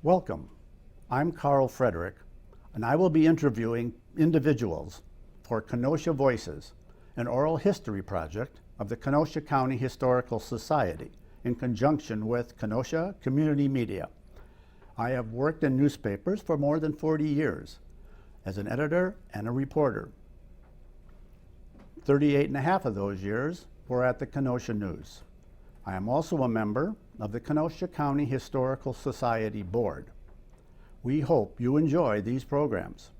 Welcome. I'm Carl Frederick, and I will be interviewing individuals for Kenosha Voices, an oral history project of the Kenosha County Historical Society in conjunction with Kenosha Community Media. I have worked in newspapers for more than 40 years as an editor and a reporter. 38 and a half of those years were at the Kenosha News. I am also a member of the Kenosha County Historical Society Board. We hope you enjoy these programs.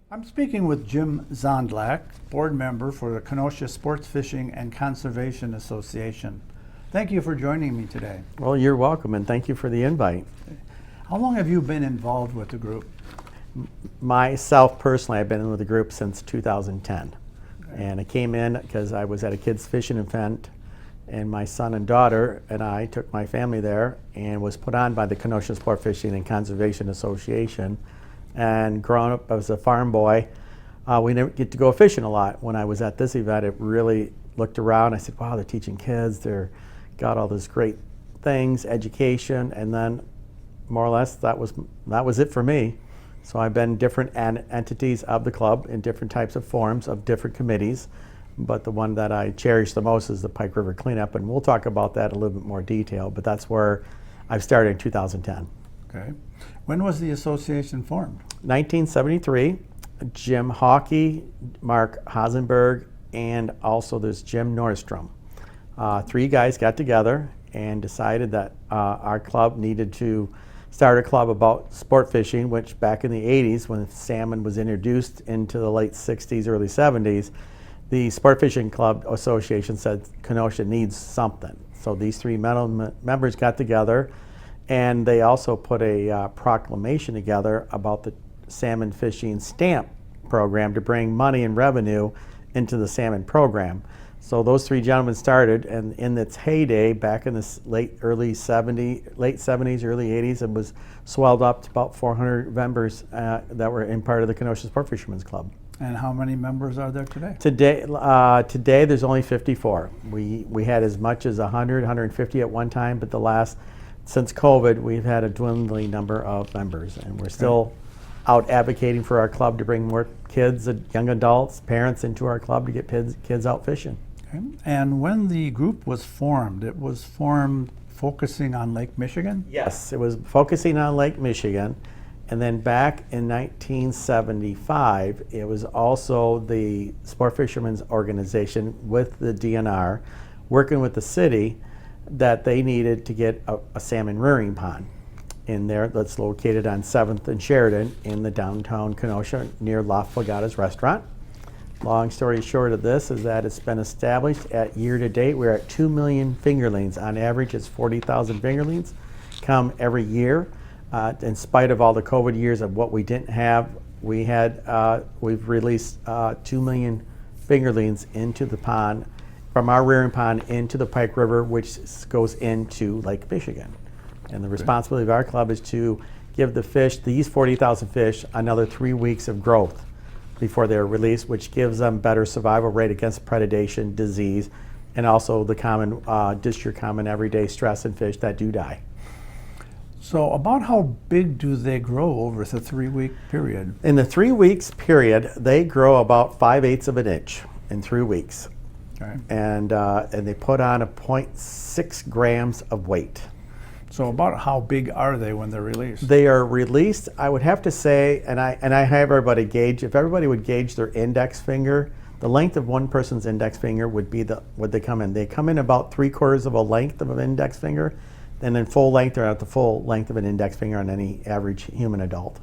I'm speaking with Jim Zondlak, board member for the Kenosha Sportfishing and Conservation Association. Thank you for joining me today. Well, you're welcome, and thank you for the invite. How long have you been involved with the group? Myself, personally, I've been in with the group since 2010. Okay. And I came in because I was at a kids' fishing event, and my son and daughter and I took my family there, and was put on by the Kenosha Sportfishing and Conservation Association. And growing up as a farm boy, we didn't get to go fishing a lot. When I was at this event, it really looked around. I said, wow, they're teaching kids. They're got all these great things, education, and then more or less that was it for me. So I've been different entities of the club in different types of forms of different committees, but the one that I cherish the most is the Pike River Cleanup, and we'll talk about that in a little bit more detail, but that's where I've started in 2010. Okay. When was the association formed? 1973. Jim Hawkey, Mark Hasenberg, and also there's Jim Nordstrom. Three guys got together and decided that our club needed to start a club about sport fishing, which back in the 80s, when salmon was introduced into the late 60s, early 70s, the Sport Fishing Club Association said Kenosha needs something. So these three members got together, and they also put a proclamation together about the salmon fishing stamp program to bring money and revenue into the salmon program. So those three gentlemen started, and in its heyday, back in the late 70s, early 80s, it was swelled up to about 400 members that were in part of the Kenosha Sport Fishermen's Club. And how many members are there today? Today there's only 54. We had as much as 100, 150 at one time, but since COVID, we've had a dwindling number of members, and we're still out advocating for our club to bring more kids, young adults, parents into our club to get kids out fishing. Okay. And when the group was formed, it was formed focusing on Lake Michigan? Yes, it was focusing on Lake Michigan. And then back in 1975, it was also the Sport Fishermen's Organization with the DNR, working with the city, that they needed to get a salmon rearing pond in there that's located on 7th and Sheridan in the downtown Kenosha near La Fogata's restaurant. Long story short of this is that it's been established at year to date. We're at 2 million fingerlings. On average, it's 40,000 fingerlings come every year. In spite of all the COVID years of what we didn't have, we've released 2 million fingerlings into the pond, from our rearing pond into the Pike River, which goes into Lake Michigan. And the responsibility of our club is to give the fish, these 40,000 fish, another 3 weeks of growth before they're released, which gives them better survival rate against predation, disease, and also the common, your common everyday stress in fish that do die. So about how big do they grow over the 3-week period? In the 3 weeks period, they grow about 5/8 of an inch in 3 weeks. Okay. And they put on a 0.6 grams of weight. So about how big are they when they're released? They are released, I would have to say, and I have everybody gauge, if everybody would gauge their index finger, the length of one person's index finger would be what they come in. They come in about 3/4 of a length of an index finger, and then full length, they're at the full length of an index finger on any average human adult.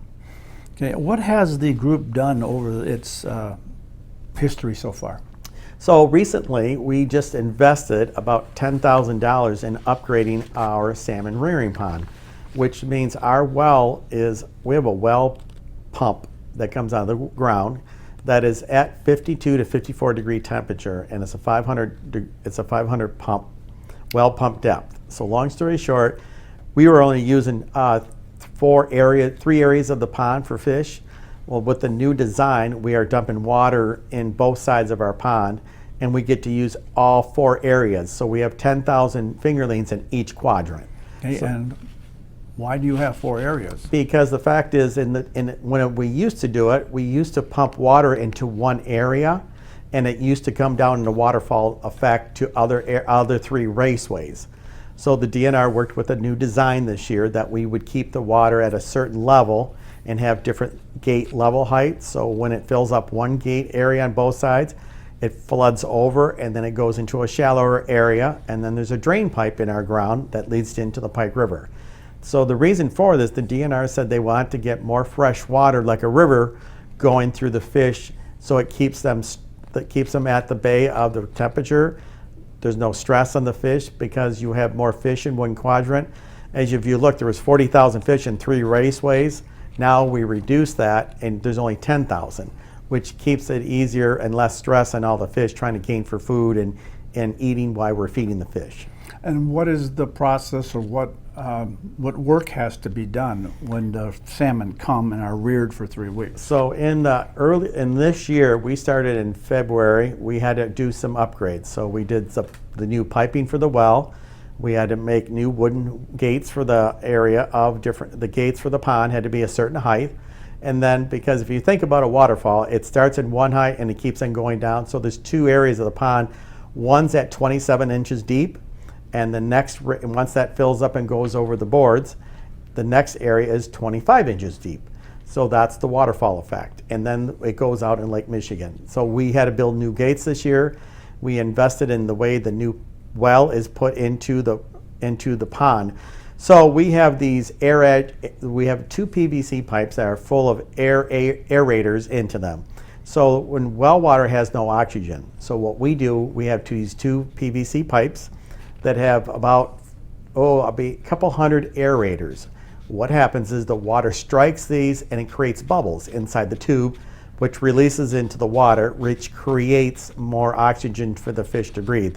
Okay, what has the group done over its history so far? So recently, we just invested about $10,000 in upgrading our salmon rearing pond, which means our we have a well pump that comes out of the ground that is at 52 to 54 degree temperature, and it's a 500 pump, well pump depth. So long story short, we were only using 3 areas of the pond for fish. Well, with the new design, we are dumping water in both sides of our pond, and we get to use all 4 areas. So we have 10,000 fingerlings in each quadrant. Okay, so, and Why do you have 4 areas? Because the fact is, when we used to do it, we used to pump water into one area, and it used to come down in a waterfall effect to other 3 raceways. So the DNR worked with a new design this year that we would keep the water at a certain level and have different gate level heights. So when it fills up one gate area on both sides, it floods over and then it goes into a shallower area, and then there's a drain pipe in our ground that leads into the Pike River. So the reason for this, the DNR said they want to get more fresh water like a river going through the fish, so it keeps them at the bay of the temperature. There's no stress on the fish because you have more fish in one quadrant. If you look, there was 40,000 fish in 3 raceways. Now we reduce that and there's only 10,000, which keeps it easier and less stress on all the fish trying to gain for food and eating while we're feeding the fish. And what is the process, or what work has to be done when the salmon come and are reared for 3 weeks? So in this year, we started in February. We had to do some upgrades. So we did the new piping for the well. We had to make new wooden gates for the area the gates for the pond had to be a certain height. And then, because if you think about a waterfall, it starts in one height and it keeps on going down. So there's 2 areas of the pond. One's at 27 inches deep, and once that fills up and goes over the boards, the next area is 25 inches deep. So that's the waterfall effect. And then it goes out in Lake Michigan. So we had to build new gates this year. We invested in the way the new well is put into the pond. So we have we have 2 PVC pipes that are full of aerators into them. So when well water has no oxygen, so what we do, we have these 2 PVC pipes that have about a couple hundred aerators. What happens is the water strikes these and it creates bubbles inside the tube, which releases into the water, which creates more oxygen for the fish to breathe.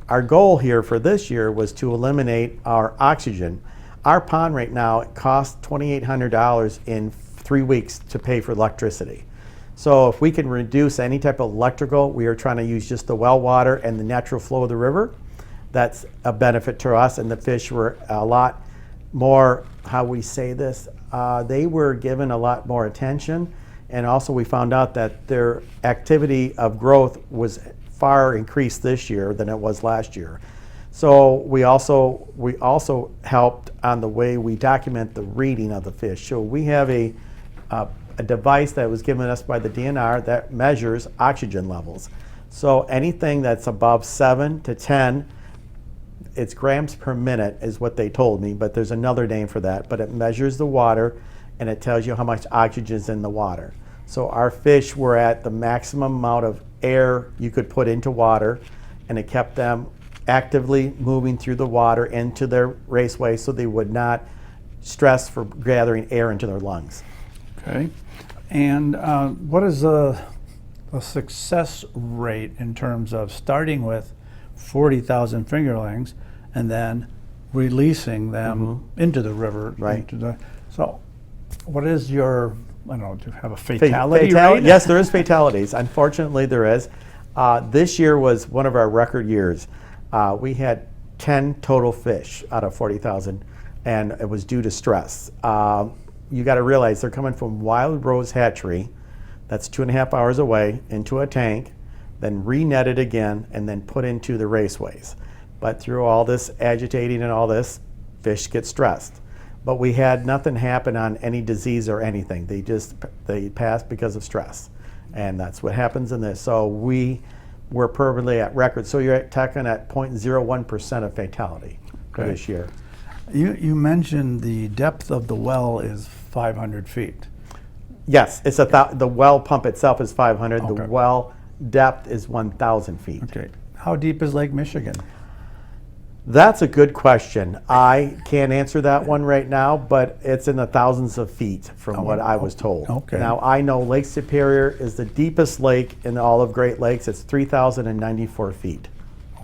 Our goal here for this year was to eliminate our oxygen. Our pond right now, it costs $2,800 in 3 weeks to pay for electricity. So if we can reduce any type of electrical, we are trying to use just the well water and the natural flow of the river. That's a benefit to us, and the fish were a lot more, how we say this, they were given a lot more attention, and also we found out that their activity of growth was far increased this year than it was last year. So we also helped on the way we document the reading of the fish. So we have a device that was given us by the DNR that measures oxygen levels. So anything that's above 7 to 10, it's grams per minute is what they told me, but there's another name for that. But it measures the water and it tells you how much oxygen is in the water. So our fish were at the maximum amount of air you could put into water, and it kept them actively moving through the water into their raceway so they would not stress for gathering air into their lungs. Okay. And what is the success rate in terms of starting with 40,000 fingerlings and then releasing them into the river? Right. So what is your, I don't know, do you have a fatality rate? Yes, there is fatalities. Unfortunately, there is. This year was one of our record years. We had 10 total fish out of 40,000, and it was due to stress. You got to realize they're coming from Wild Rose Hatchery, that's 2.5 hours away, into a tank, then re-netted again, and then put into the raceways. But through all this agitating and all this, fish get stressed. But we had nothing happen on any disease or anything. They passed because of stress. And that's what happens in this. So we were perfectly at record. So you're talking at 0.01% of fatality for this year. You mentioned the depth of the well is 500 feet. Yes, it's the well pump itself is 500. Okay. The well depth is 1,000 feet. Okay. How deep is Lake Michigan? That's a good question. I can't answer that one right now, but it's in the thousands of feet from what I was told. Okay. Now, I know Lake Superior is the deepest lake in all of Great Lakes. It's 3,094 feet.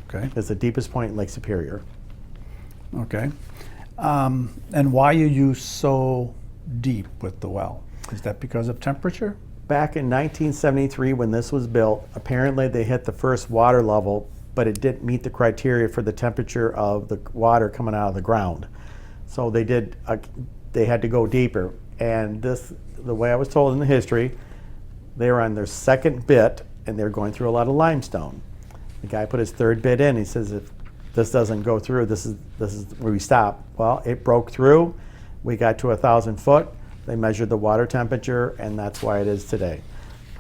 Okay. It's the deepest point in Lake Superior. Okay. And why are you so deep with the well? Is that because of temperature? Back in 1973, when this was built, apparently they hit the first water level, but it didn't meet the criteria for the temperature of the water coming out of the ground. So they did. They had to go deeper, and the way I was told in the history, they were on their second bit, and they're going through a lot of limestone. The guy put his third bit in. He says, if this doesn't go through, this is where we stop. Well, it broke through. We got to 1,000 foot. They measured the water temperature, and that's why it is today.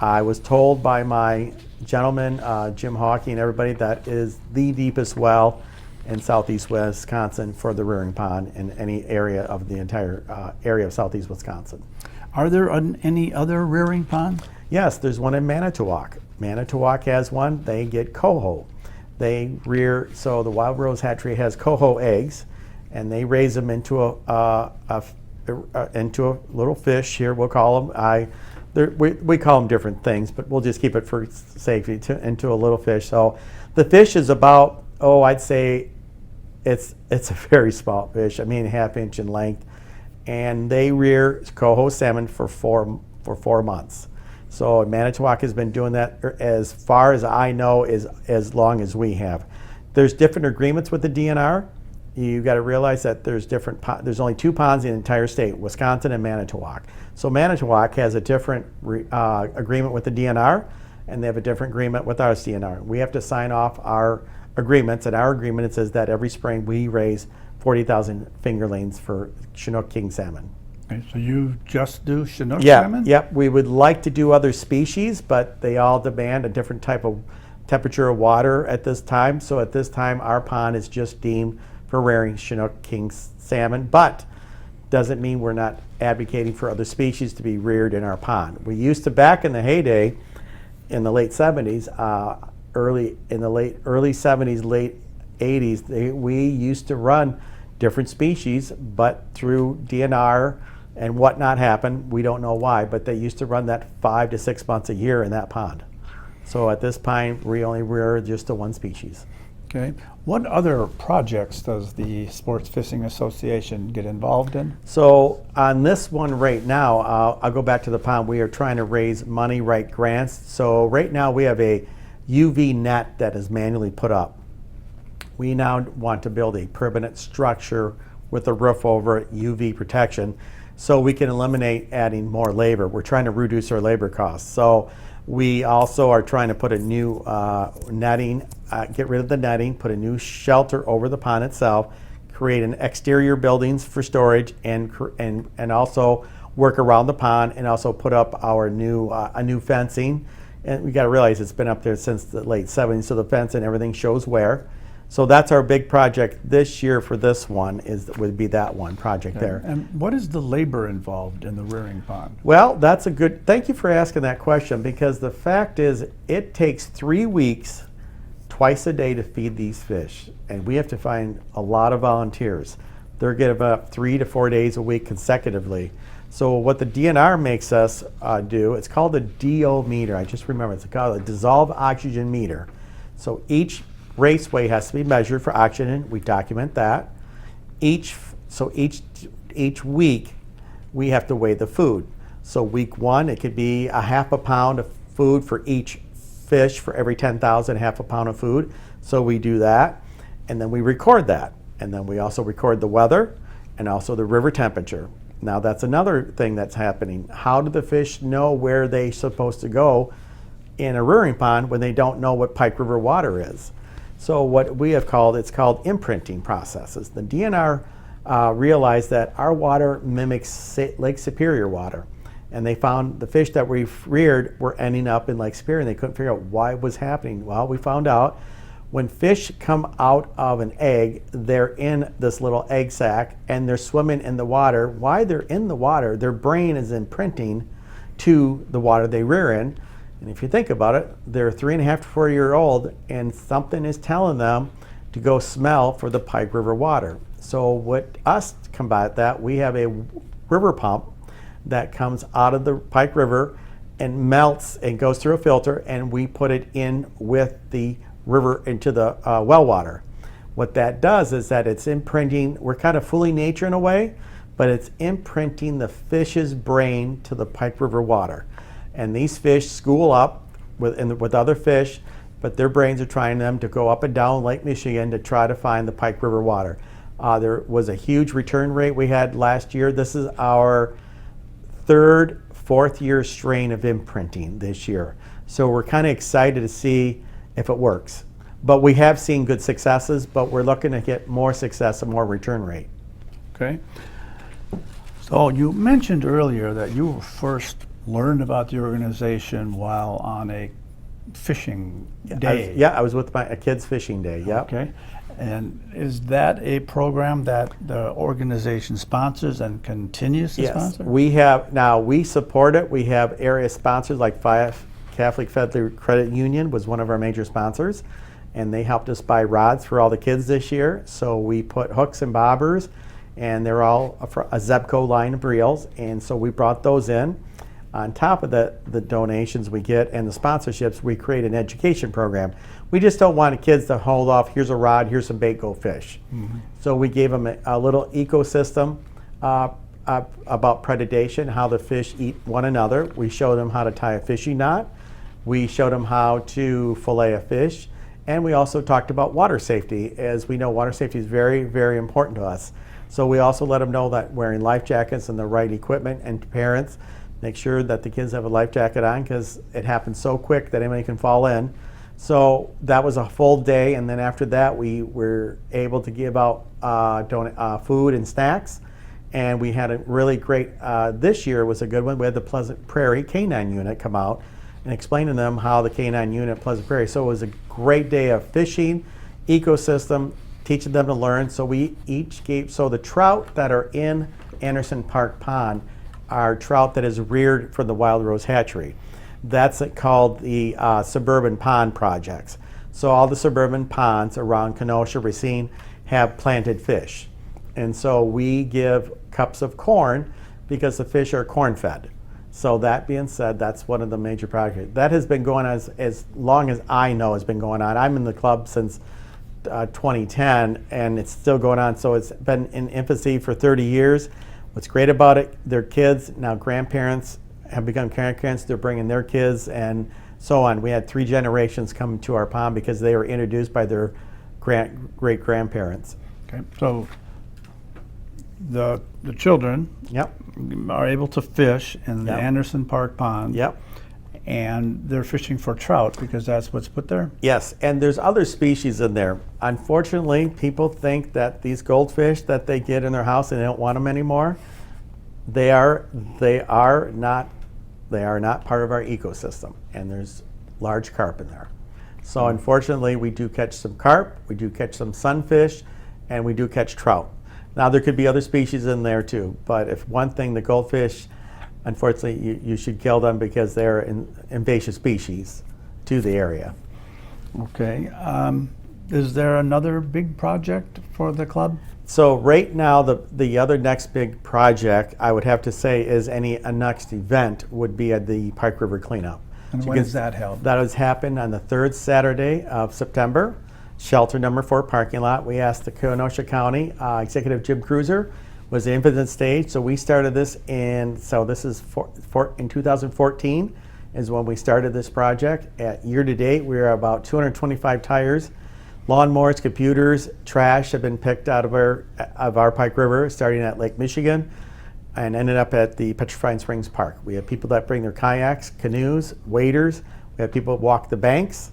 I was told by my gentleman, Jim Hawkey, and everybody, that is the deepest well in southeast Wisconsin for the rearing pond in any area of the entire area of southeast Wisconsin. Are there any other rearing ponds? Yes, there's one in Manitowoc. Manitowoc has one. They get coho. They rear, so the Wild Rose Hatchery has coho eggs, and they raise them into a little fish. Here we'll call them. We call them different things, but we'll just keep it for safety into a little fish. So the fish is about, I'd say it's a very small fish. I mean, 1/2 inch in length, and they rear coho salmon for 4 months. So Manitowoc has been doing that, as far as I know, is as long as we have. There's different agreements with the DNR. You got to realize that there's only 2 ponds in the entire state, Wisconsin and Manitowoc. So Manitowoc has a different agreement with the DNR, and they have a different agreement with our DNR. We have to sign off our agreements, and our agreement, it says that every spring we raise 40,000 fingerlings for Chinook king salmon. Okay, so you just do Chinook Yeah, salmon? yep. We would like to do other species, but they all demand a different type of temperature of water at this time. So at this time, our pond is just deemed for rearing Chinook king salmon, but doesn't mean we're not advocating for other species to be reared in our pond. We used to, back in the heyday, in the late 70s, early 70s, late 80s, we used to run different species, but through DNR and whatnot happened, we don't know why, but they used to run that 5 to 6 months a year in that pond. So at this time, we only rear just the one species. Okay. What other projects does the Sports Fishing Association get involved in? So on this one right now, I'll go back to the pond. We are trying to raise money, write grants. So right now we have a UV net that is manually put up. We now want to build a permanent structure with a roof over it, UV protection, so we can eliminate adding more labor. We're trying to reduce our labor costs. So we also are trying to put a new netting, get rid of the netting, put a new shelter over the pond itself, create an exterior buildings for storage, and also work around the pond, and also put up our new a new fencing. And we got to realize it's been up there since the late 70s, so the fence and everything shows wear. So that's our big project this year for this one, would be that one project there. And what is the labor involved in the rearing pond? Well, that's a good, thank you for asking that question, because the fact is it takes 3 weeks, twice a day, to feed these fish. And we have to find a lot of volunteers. They're getting about 3 to 4 days a week consecutively. So what the DNR makes us do, it's called a DO meter. I just remember, it's called a dissolved oxygen meter. So each raceway has to be measured for oxygen. We document that. Each week we have to weigh the food. So week 1, it could be a 1/2 pound of food for each fish. For every 10,000, 1/2 pound of food. So we do that, and then we record that. And then we also record the weather and also the river temperature. Now that's another thing that's happening. How do the fish know where they're supposed to go in a rearing pond when they don't know what Pike River water is? So what we have called, it's called imprinting processes. The DNR realized that our water mimics Lake Superior water. And they found the fish that we reared were ending up in Lake Superior, and they couldn't figure out why it was happening. Well, we found out when fish come out of an egg, they're in this little egg sac and they're swimming in the water. Why they're in the water, their brain is imprinting to the water they rear in. And if you think about it, they're 3.5 to 4 years old, and something is telling them to go smell for the Pike River water. So what us combat that, we have a river pump that comes out of the Pike River and melts and goes through a filter, and we put it in with the river into the well water. What that does is that it's imprinting, we're kind of fooling nature in a way, but it's imprinting the fish's brain to the Pike River water. And these fish school up with other fish, but their brains are trying them to go up and down Lake Michigan to try to find the Pike River water. There was a huge return rate we had last year. This is our third, fourth year strain of imprinting this year. So we're kind of excited to see if it works. But we have seen good successes, but we're looking to get more success and more return rate. Okay. So you mentioned earlier that you first learned about the organization while on a fishing day. I was with a kids' fishing day, yeah. Okay. And is that a program that the organization sponsors and continues to Yes, sponsor? we support it. We have area sponsors like Catholic Federal Credit Union was one of our major sponsors, and they helped us buy rods for all the kids this year. So we put hooks and bobbers, and they're all a Zebco line of reels, and so we brought those in. On top of the donations we get and the sponsorships, we create an education program. We just don't want the kids to hold off, here's a rod, here's some bait, go fish. Mm-hmm. So we gave them a little ecosystem about predation, how the fish eat one another. We showed them how to tie a fishing knot. We showed them how to fillet a fish. And we also talked about water safety. As we know, water safety is very, very important to us. So we also let them know that wearing life jackets and the right equipment, and parents make sure that the kids have a life jacket on because it happens so quick that anybody can fall in. So that was a full day, and then after that we were able to give out food and snacks, and we had a really great, this year was a good one. We had the Pleasant Prairie K-9 unit come out and explain to them how the K-9 unit Pleasant Prairie. So it was a great day of fishing, ecosystem, teaching them to learn. So we each gave, so the trout that are in Anderson Park Pond are trout that is reared for the Wild Rose Hatchery. That's called the Suburban Pond Projects. So all the suburban ponds around Kenosha, Racine have planted fish. And so we give cups of corn because the fish are corn fed. So that being said, that's one of the major projects. That has been going on as long as I know has been going on. I'm in the club since 2010 and it's still going on. So it's been in infancy for 30 years. What's great about it, their kids, now grandparents have become grandparents, they're bringing their kids and so on. We had 3 generations come to our pond because they were introduced by their great-grandparents. Okay, so the children Yep. are able to fish in the Yep. Anderson Park Pond. Yep. And they're fishing for trout because that's what's put there? Yes, and there's other species in there. Unfortunately, people think that these goldfish that they get in their house and they don't want them anymore, they are not part of our ecosystem, and there's large carp in there. So unfortunately, we do catch some carp, we do catch some sunfish, and we do catch trout. Now there could be other species in there too, but if one thing, the goldfish, unfortunately, you should kill them because they're an invasive species to the area. Okay. Is there another big project for the club? So right now, the other next big project, I would have to say, is a next event would be at the Pike River cleanup. And when is that held? That has happened on the 3rd Saturday of September, shelter number 4 parking lot. We asked the Kenosha County Executive Jim Cruiser was the infancy stage, so we started this in 2014 is when we started this project. At year to date, we are about 225 tires, lawnmowers, computers, trash have been picked out of our Pike River, starting at Lake Michigan, and ended up at the Petrifying Springs Park. We have people that bring their kayaks, canoes, waders. We have people that walk the banks.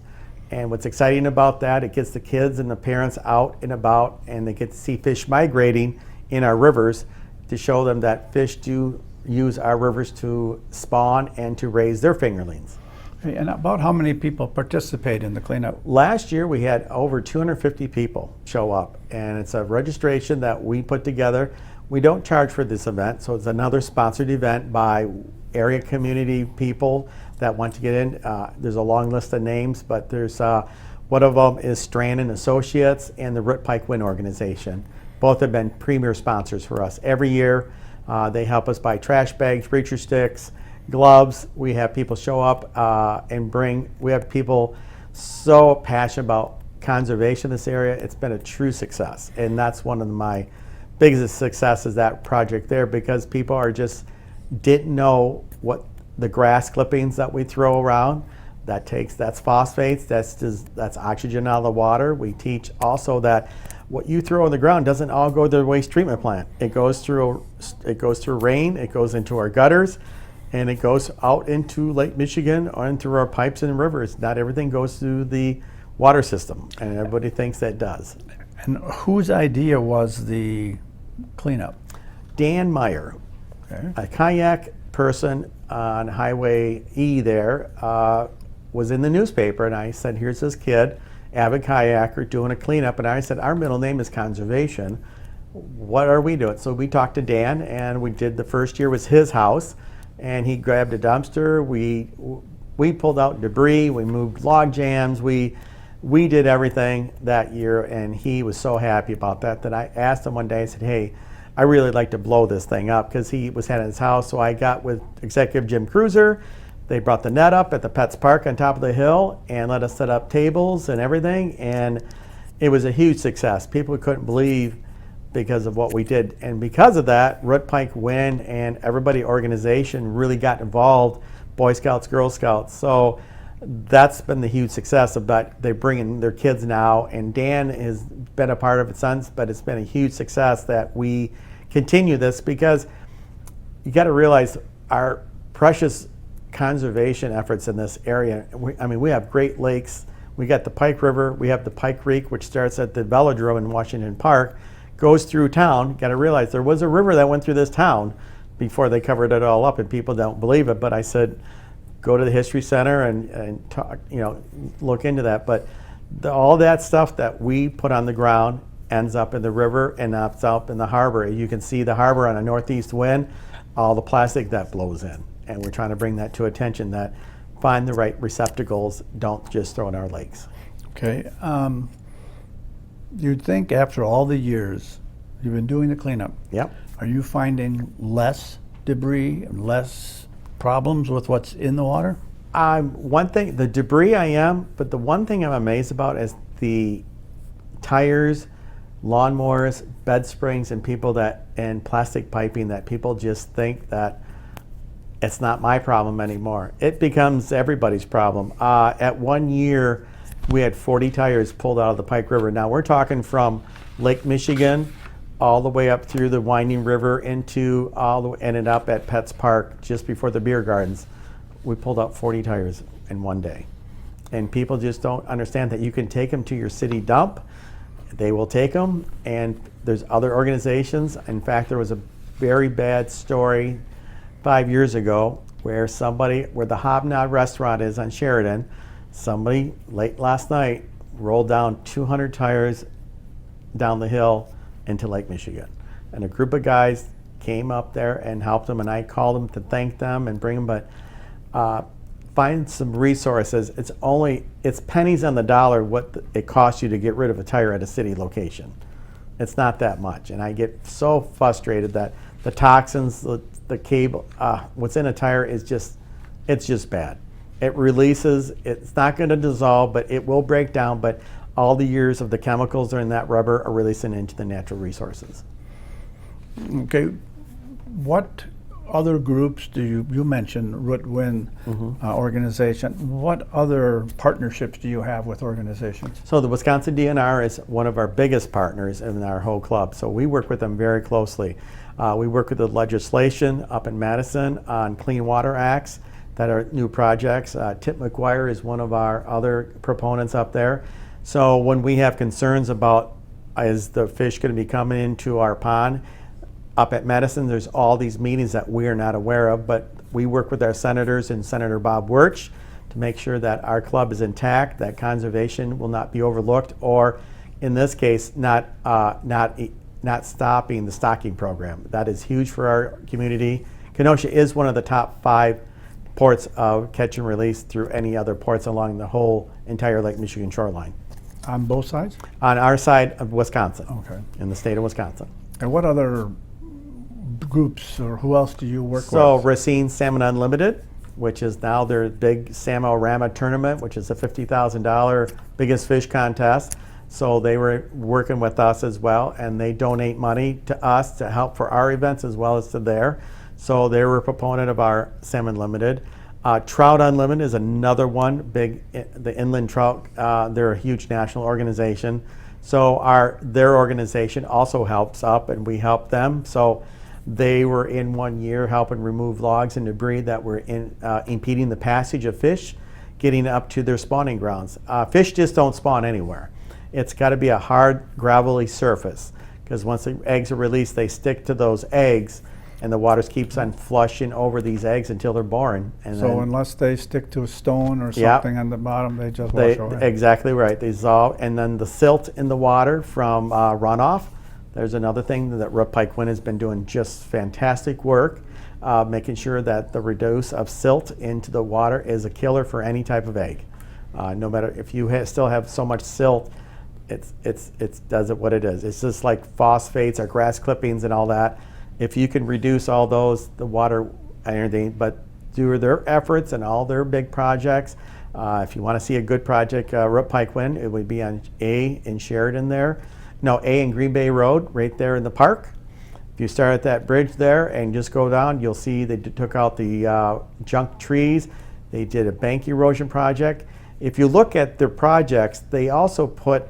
And what's exciting about that, it gets the kids and the parents out and about, and they get to see fish migrating in our rivers to show them that fish do use our rivers to spawn and to raise their fingerlings. Okay, and about how many people participate in the cleanup? Last year we had over 250 people show up, and it's a registration that we put together. We don't charge for this event, so it's another sponsored event by area community people that want to get in. There's a long list of names, but there's one of them is Strand and Associates and the Root Pike Wind Organization. Both have been premier sponsors for us. Every year they help us buy trash bags, reacher sticks, gloves. We have people show up and we have people so passionate about conservation in this area. It's been a true success, and that's one of my biggest successes, that project there, because people are just didn't know what the grass clippings that we throw around, that's phosphates, that's oxygen out of the water. We teach also that what you throw on the ground doesn't all go to the waste treatment plant. It goes through rain, it goes into our gutters, and it goes out into Lake Michigan and through our pipes and rivers. Not everything goes through the water system, and everybody thinks that does. And whose idea was the cleanup? Dan Meyer, Okay. a kayak person on Highway E there, was in the newspaper, and I said, here's this kid, avid kayaker, doing a cleanup. And I said, our middle name is Conservation. What are we doing? So we talked to Dan, and we did, the first year was his house, and he grabbed a dumpster. We pulled out debris, we moved log jams, we did everything that year, and he was so happy about that I asked him one day, I said, hey, I really like to blow this thing up, because he was at his house. So I got with Executive Jim Cruiser. They brought the net up at the Pets Park on top of the hill and let us set up tables and everything, and it was a huge success. People couldn't believe because of what we did. And because of that, Root Pike Win and everybody organization really got involved, Boy Scouts, Girl Scouts. So that's been the huge success of that. They're bringing their kids now, and Dan has been a part of it since, but it's been a huge success that we continue this, because you got to realize our precious conservation efforts in this area. We have Great Lakes, we got the Pike River, we have the Pike Creek, which starts at the Velodrome in Washington Park, goes through town. Got to realize there was a river that went through this town before they covered it all up, and people don't believe it. But I said, go to the History Center and talk, look into that. But all that stuff that we put on the ground ends up in the river and ends up in the harbor. You can see the harbor on a northeast wind, all the plastic that blows in. And we're trying to bring that to attention, that find the right receptacles, don't just throw in our lakes. Okay. You'd think after all the years you've been doing the cleanup, Yep. are you finding less debris and less problems with what's in the water? One thing, the debris I am, but the one thing I'm amazed about is the tires, lawnmowers, bed springs, and and plastic piping that people just think that it's not my problem anymore. It becomes everybody's problem. At 1 year, we had 40 tires pulled out of the Pike River. Now we're talking from Lake Michigan all the way up through the winding river into ended up at Pets Park just before the beer gardens. We pulled out 40 tires in one day. And people just don't understand that you can take them to your city dump. They will take them, and there's other organizations. In fact, there was a very bad story 5 years ago where the Hobnob restaurant is on Sheridan, somebody late last night rolled down 200 tires down the hill into Lake Michigan. And a group of guys came up there and helped them, and I called them to thank them and bring them, but find some resources. It's pennies on the dollar what it costs you to get rid of a tire at a city location. It's not that much, and I get so frustrated that the toxins, the cable, what's in a tire is it's just bad. It releases, it's not going to dissolve, but it will break down, but all the years of the chemicals that are in that rubber are releasing into the natural resources. Okay. What other groups you mentioned Root Win organization. What other partnerships do you have with organizations? So the Wisconsin DNR is one of our biggest partners in our whole club. So we work with them very closely. We work with the legislation up in Madison on Clean Water Acts that are new projects. Tip McGuire is one of our other proponents up there. So when we have concerns about is the fish going to be coming into our pond, up at Madison, there's all these meetings that we are not aware of, but we work with our senators and Senator Bob Wirch to make sure that our club is intact, that conservation will not be overlooked, or in this case, not stopping the stocking program. That is huge for our community. Kenosha is one of the top 5 ports of catch and release through any other ports along the whole entire Lake Michigan shoreline. On both sides? On our side of Wisconsin. Okay. In the state of Wisconsin. And what other groups or who else do you work So with? Racine Salmon Unlimited, which is now their big Salmon-Rama tournament, which is a $50,000 biggest fish contest. So they were working with us as well, and they donate money to us to help for our events as well as to their. So they were a proponent of our Salmon Limited. Trout Unlimited is another one, the inland trout. They're a huge national organization. So their organization also helps up, and we help them. So they were in 1 year helping remove logs and debris that were impeding the passage of fish getting up to their spawning grounds. Fish just don't spawn anywhere. It's got to be a hard, gravelly surface, because once the eggs are released, they stick to those eggs, and the water keeps on flushing over these eggs until they're born. And So then unless they stick to a stone or Yep. something on the bottom, they just wash away. exactly right. They dissolve, and then the silt in the water from runoff. There's another thing that Rip Pike Wynn has been doing just fantastic work, making sure that the reduce of silt into the water is a killer for any type of egg. No matter if you still have so much silt, it does it what it is. It's just like phosphates or grass clippings and all that. If you can reduce all those, the water and everything, but through their efforts and all their big projects, if you want to see a good project, Rip Pike Wynn, it would be on A in Sheridan there. No, A in Green Bay Road, right there in the park. If you start at that bridge there and just go down, you'll see they took out the junk trees. They did a bank erosion project. If you look at their projects, they also put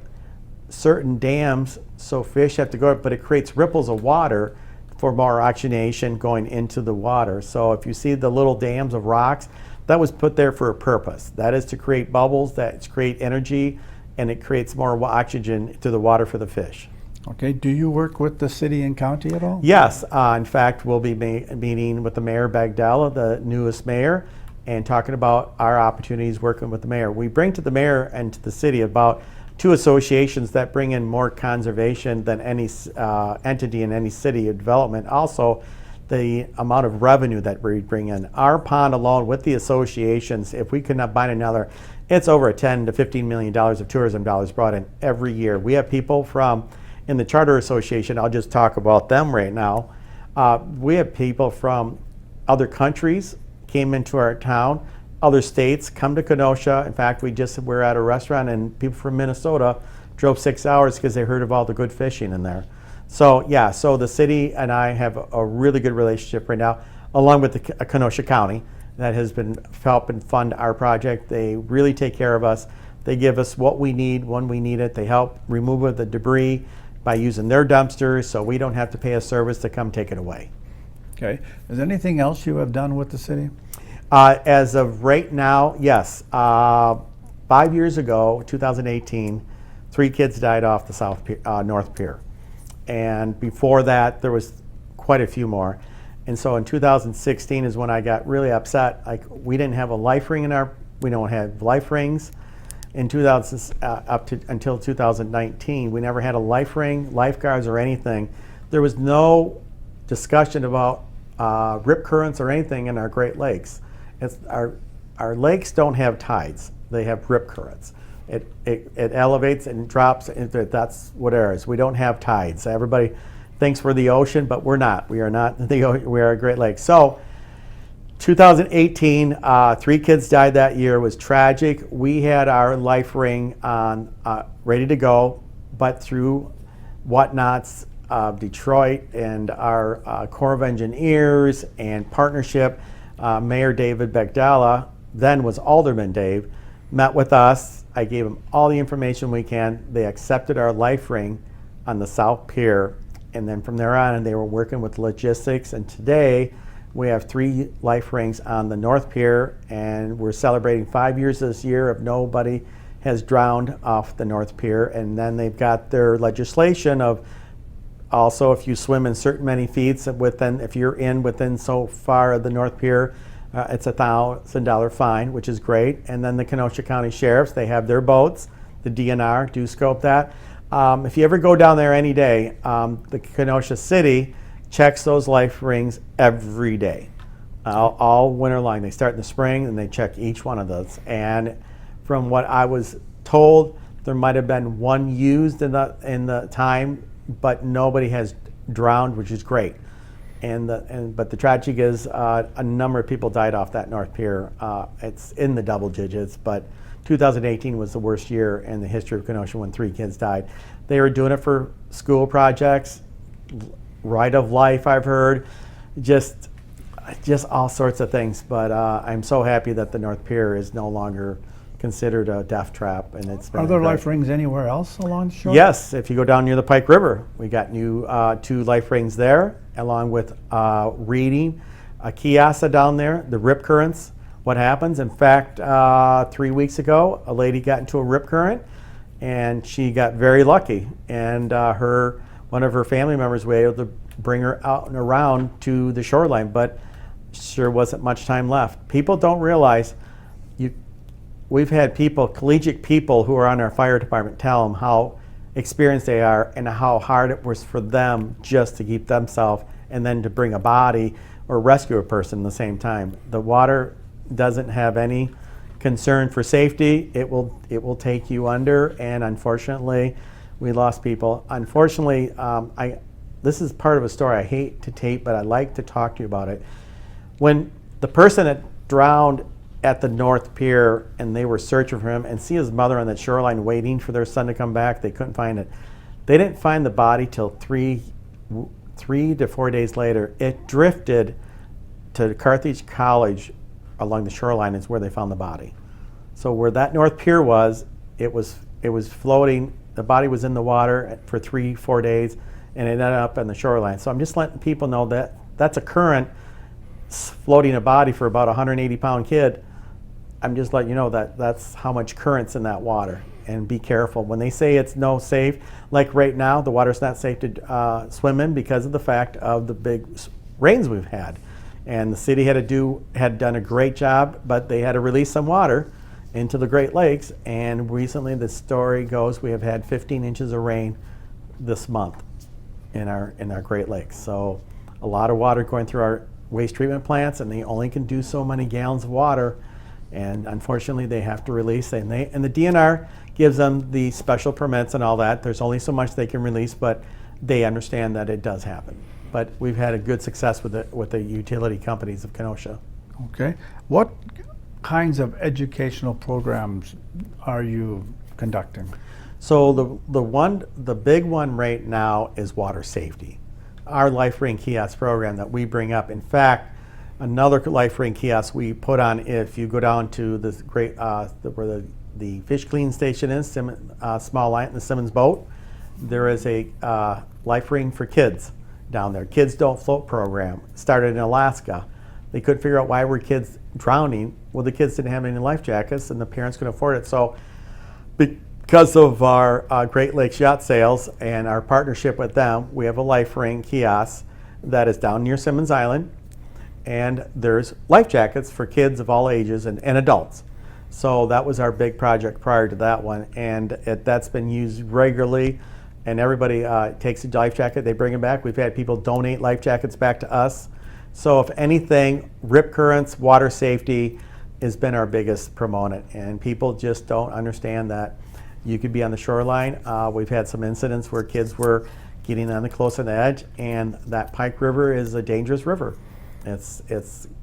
certain dams so fish have to go up, but it creates ripples of water for more oxygenation going into the water. So if you see the little dams of rocks, that was put there for a purpose. That is to create bubbles, that create energy, and it creates more oxygen to the water for the fish. Okay, do you work with the city and county at all? Yes, in fact, we'll be meeting with the Mayor Bagdala, the newest mayor, and talking about our opportunities working with the mayor. We bring to the mayor and to the city about 2 associations that bring in more conservation than any entity in any city of development. Also, the amount of revenue that we bring in. Our pond alone with the associations, if we could not bind another, it's over $10 to $15 million of tourism dollars brought in every year. We have people from, in the Charter Association, I'll just talk about them right now. We have people from other countries came into our town, other states come to Kenosha. In fact, we're at a restaurant and people from Minnesota drove 6 hours because they heard of all the good fishing in there. So yeah, so the city and I have a really good relationship right now, along with the Kenosha County that has been helping fund our project. They really take care of us. They give us what we need when we need it. They help remove the debris by using their dumpsters, so we don't have to pay a service to come take it away. Okay, is there anything else you have done with the city? As of right now, yes. 5 years ago, 2018, 3 kids died off the North Pier. And before that, there was quite a few more. And so in 2016 is when I got really upset. Like, we didn't have a life ring we don't have life rings. In until 2019, we never had a life ring, lifeguards, or anything. There was no discussion about rip currents or anything in our Great Lakes. Our lakes don't have tides; they have rip currents. It elevates and drops. That's what it is. We don't have tides. Everybody thinks we're the ocean, but we're not. We are not we are a Great Lakes. So 2018, 3 kids died that year. It was tragic. We had our life ring on, ready to go, but through whatnots of Detroit and our Corps of Engineers and partnership, Mayor David Bagdala, then was Alderman Dave, met with us. I gave them all the information we can. They accepted our life ring on the South Pier, and then from there on, they were working with logistics, and today, we have 3 life rings on the North Pier, and we're celebrating 5 years this year of nobody has drowned off the North Pier. And then they've got their legislation of also if you swim in certain many feet within, if you're within so far of the North Pier, it's a $1,000 fine, which is great. And then the Kenosha County Sheriffs, they have their boats. The DNR do scope that. If you ever go down there any day, the Kenosha City checks those life rings every day, all winter long. They start in the spring and they check each one of those. And from what I was told, there might have been 1 used in the time, but nobody has drowned, which is great. But the tragic is a number of people died off that North Pier. It's in the double digits, but 2018 was the worst year in the history of Kenosha when 3 kids died. They were doing it for school projects, right of life, I've heard, just all sorts of things. But I'm so happy that the North Pier is no longer considered a death trap, and it's been Are there a great- life rings anywhere else along the shore? Yes, if you go down near the Pike River, we got new 2 life rings there, along with reading, a kiosk down there, the rip currents. What happens? In fact, 3 weeks ago, a lady got into a rip current, and she got very lucky. And one of her family members was able to bring her out and around to the shoreline, but sure wasn't much time left. People don't realize we've had people, collegiate people who are on our fire department, tell them how experienced they are and how hard it was for them just to keep themselves and then to bring a body or rescue a person at the same time. The water doesn't have any concern for safety. It will take you under, and unfortunately, we lost people. Unfortunately, this is part of a story I hate to tape, but I like to talk to you about it. When the person that drowned at the North Pier and they were searching for him and see his mother on the shoreline waiting for their son to come back, they couldn't find it. They didn't find the body till 3 to 4 days later. It drifted to Carthage College along the shoreline is where they found the body. So where that North Pier was, it was floating. The body was in the water for 3-4 days, and it ended up on the shoreline. So I'm just letting people know that that's a current floating a body for about a 180-pound kid. I'm just letting you know that that's how much current's in that water. And be careful. When they say it's no safe, like right now, the water's not safe to swim in because of the fact of the big rains we've had. And the city had done a great job, but they had to release some water into the Great Lakes. And recently, the story goes, we have had 15 inches of rain this month in our Great Lakes. So a lot of water going through our waste treatment plants, and they only can do so many gallons of water. And unfortunately, they have to release it. And the DNR gives them the special permits and all that. There's only so much they can release, but they understand that it does happen. But we've had a good success with the utility companies of Kenosha. Okay. What kinds of educational programs are you conducting? So the big one right now is water safety. Our life ring kiosk program that we bring up. In fact, another life ring kiosk we put on, if you go down to this great where the fish cleaning station is, Small Light in the Simmons boat, there is a life ring for kids down there. Kids Don't Float program started in Alaska. They couldn't figure out why were kids drowning. Well, the kids didn't have any life jackets, and the parents couldn't afford it. So because of our Great Lakes yacht sales and our partnership with them, we have a life ring kiosk that is down near Simmons Island, and there's life jackets for kids of all ages and adults. So that was our big project prior to that one, and that's been used regularly, and everybody takes a life jacket, they bring them back. We've had people donate life jackets back to us. So if anything, rip currents, water safety has been our biggest proponent, and people just don't understand that you could be on the shoreline. We've had some incidents where kids were getting on the closer edge, and that Pike River is a dangerous river. It's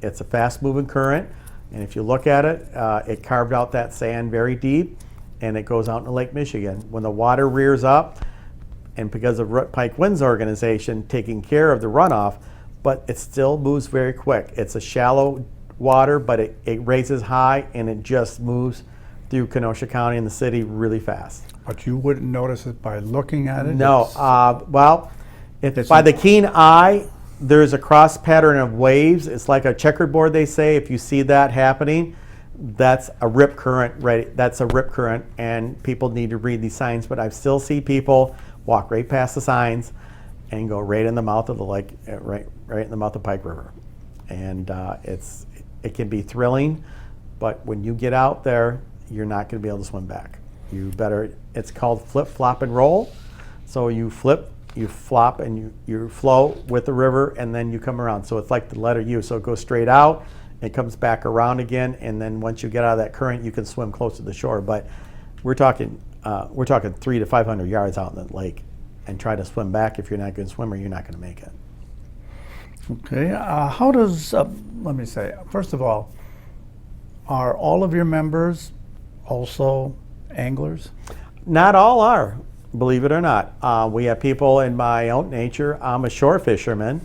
a fast-moving current, and if you look at it, it carved out that sand very deep, and it goes out into Lake Michigan. When the water rears up, and because of Pike Winds Organization taking care of the runoff, but it still moves very quick. It's a shallow water, but it raises high, and it just moves through Kenosha County and the city really fast. But you wouldn't notice it by looking at it? No, well, by the keen eye, there's a cross pattern of waves. It's like a checkerboard, they say. If you see that happening, that's a rip current, right? That's a rip current, and people need to read these signs. But I still see people walk right past the signs and go right in the mouth of the lake, right in the mouth of Pike River. And it can be thrilling, but when you get out there, you're not going to be able to swim back. It's called flip, flop, and roll. So you flip, you flop, and you flow with the river, and then you come around. So it's like the letter U. So it goes straight out, it comes back around again, and then once you get out of that current, you can swim close to the shore. But we're talking 300 to 500 yards out in the lake, and try to swim back. If you're not a good swimmer, you're not going to make it. Okay. How does, let me say, first of all, are all of your members also anglers? Not all are, believe it or not. We have people in my own nature. I'm a shore fisherman,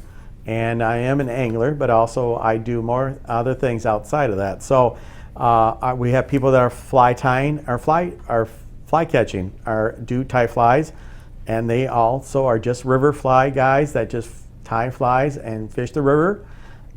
and I am an angler, but also I do more other things outside of that. So We have people that are fly tying, are fly catching, do tie flies, and they also are just river fly guys that just tie flies and fish the river.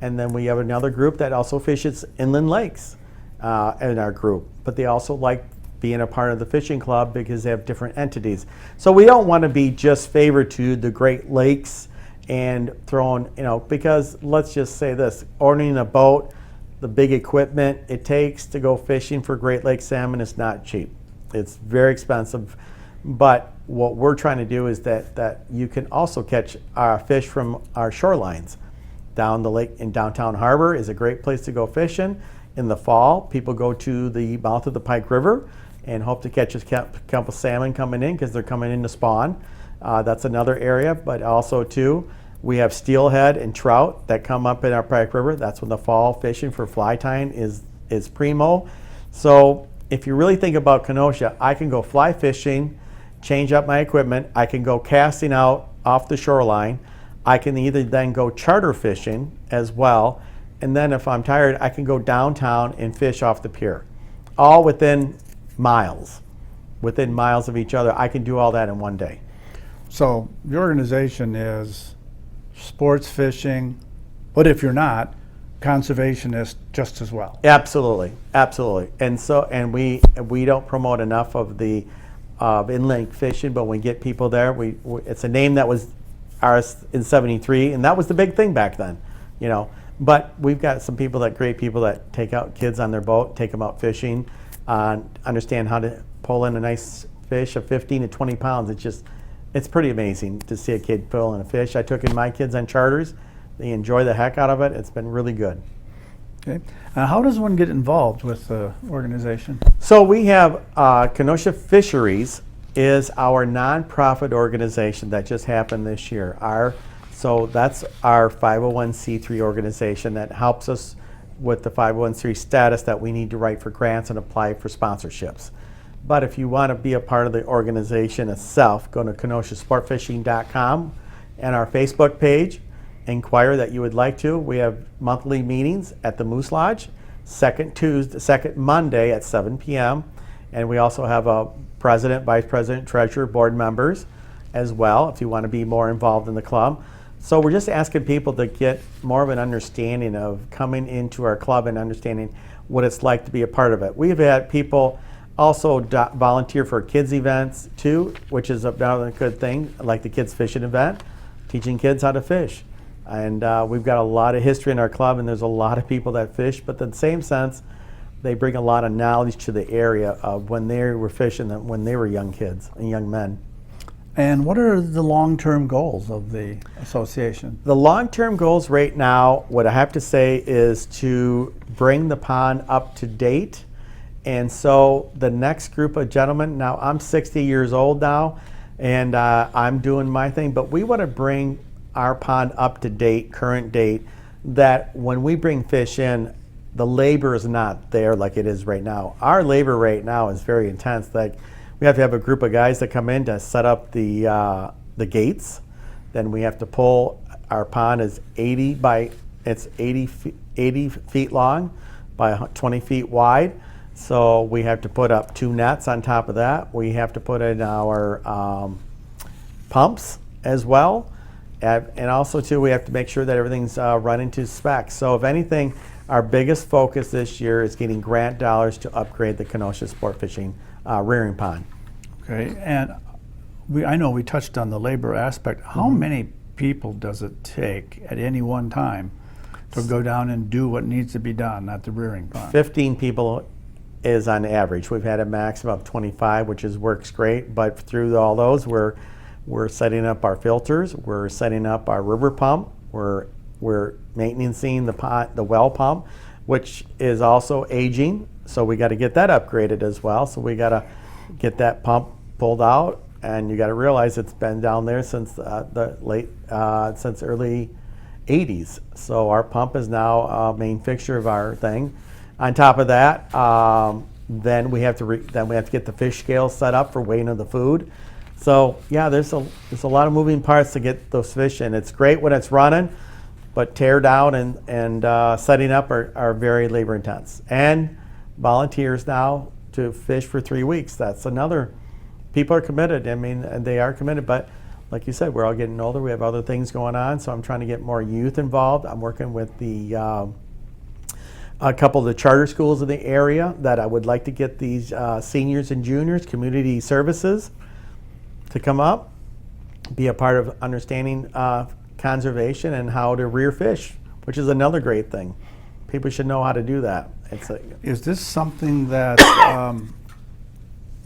And then we have another group that also fishes inland lakes in our group, but they also like being a part of the fishing club because they have different entities. So we don't want to be just favored to the Great Lakes and throwing, because let's just say this, ordering a boat, the big equipment it takes to go fishing for Great Lake salmon is not cheap. It's very expensive. But what we're trying to do is that you can also catch fish from our shorelines. Down the lake in downtown harbor is a great place to go fishing. In the fall, people go to the mouth of the Pike River and hope to catch a couple salmon coming in because they're coming in to spawn. That's another area, but also too, we have steelhead and trout that come up in our Pike River. That's when the fall fishing for fly tying is primo. So if you really think about Kenosha, I can go fly fishing, change up my equipment. I can go casting out off the shoreline. I can either then go charter fishing as well. And then if I'm tired, I can go downtown and fish off the pier. All within miles of each other. I can do all that in one day. So your organization is sports fishing, but if you're not, conservationist just as well. Absolutely. And we don't promote enough of the inland fishing, but when we get people there, it's a name that was ours in '73, and that was the big thing back then, But we've got some great people that take out kids on their boat, take them out fishing, understand how to pull in a nice fish of 15 to 20 pounds. It's pretty amazing to see a kid pull in a fish. I took in my kids on charters. They enjoy the heck out of it. It's been really good. Okay. How does one get involved with the organization? So we have Kenosha Fisheries is our nonprofit organization that just happened this year. So that's our 501c3 organization that helps us with the 501c3 status that we need to write for grants and apply for sponsorships. But if you want to be a part of the organization itself, go to kenoshasportfishing.com and our Facebook page. Inquire that you would like to. We have monthly meetings at the Moose Lodge, second Monday at 7 p.m. And we also have a president, vice president, treasurer, board members as well if you want to be more involved in the club. So we're just asking people to get more of an understanding of coming into our club and understanding what it's like to be a part of it. We've had people also volunteer for kids events too, which is another good thing, like the kids fishing event, teaching kids how to fish. And we've got a lot of history in our club, and there's a lot of people that fish, but in the same sense, they bring a lot of knowledge to the area of when they were fishing, when they were young kids and young men. And what are the long-term goals of the association? The long-term goals right now, what I have to say is to bring the pond up to date. And so the next group of gentlemen, now I'm 60 years old now, and I'm doing my thing, but we want to bring our pond up to date, current date, that when we bring fish in, the labor is not there like it is right now. Our labor right now is very intense. Like we have to have a group of guys that come in to set up the gates. Then we have to pull. Our pond is 80 feet long by 20 feet wide. So we have to put up 2 nets on top of that. We have to put in our pumps as well. And also too, we have to make sure that everything's running to specs. So if anything, our biggest focus this year is getting grant dollars to upgrade the Kenosha sport fishing rearing pond. Okay, and I know we touched on the labor aspect. How many people does it take at any one time to go down and do what needs to be done at the rearing pond? 15 people is on average. We've had a maximum of 25, which works great. But through all those, we're setting up our filters. We're setting up our river pump. We're maintaining the well pump, which is also aging. So we got to get that upgraded as well. So we got to get that pump pulled out, and you got to realize it's been down there since since early 80s. So our pump is now a main fixture of our thing. On top of that, then we have to get the fish scales set up for weighing of the food. So yeah, there's a lot of moving parts to get those fish in. It's great when it's running, but tear down and setting up are very labor intense. And volunteers now to fish for 3 weeks. That's another, people are committed. I mean, and they are committed, but like you said, we're all getting older. We have other things going on, so I'm trying to get more youth involved. I'm working with a couple of the charter schools in the area that I would like to get these seniors and juniors, community services, to come up, be a part of understanding conservation and how to rear fish, which is another great thing. People should know how to do that. Is this something that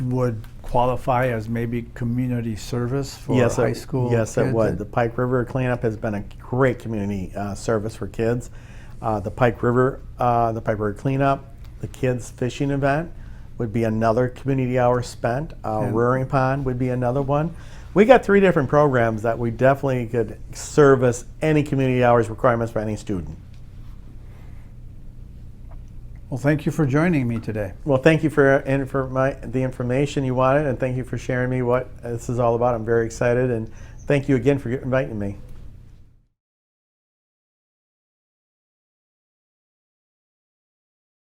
would qualify as maybe community service for high school Yes, kids? it would. The Pike River cleanup has been a great community service for kids. The Pike River cleanup, the kids fishing event would be another community hour spent. Rearing pond would be another one. We got 3 different programs that we definitely could service any community hours requirements for any student. Well, thank you for joining me today. Well, thank you for the information you wanted, and thank you for sharing me what this is all about. I'm very excited, and thank you again for inviting me.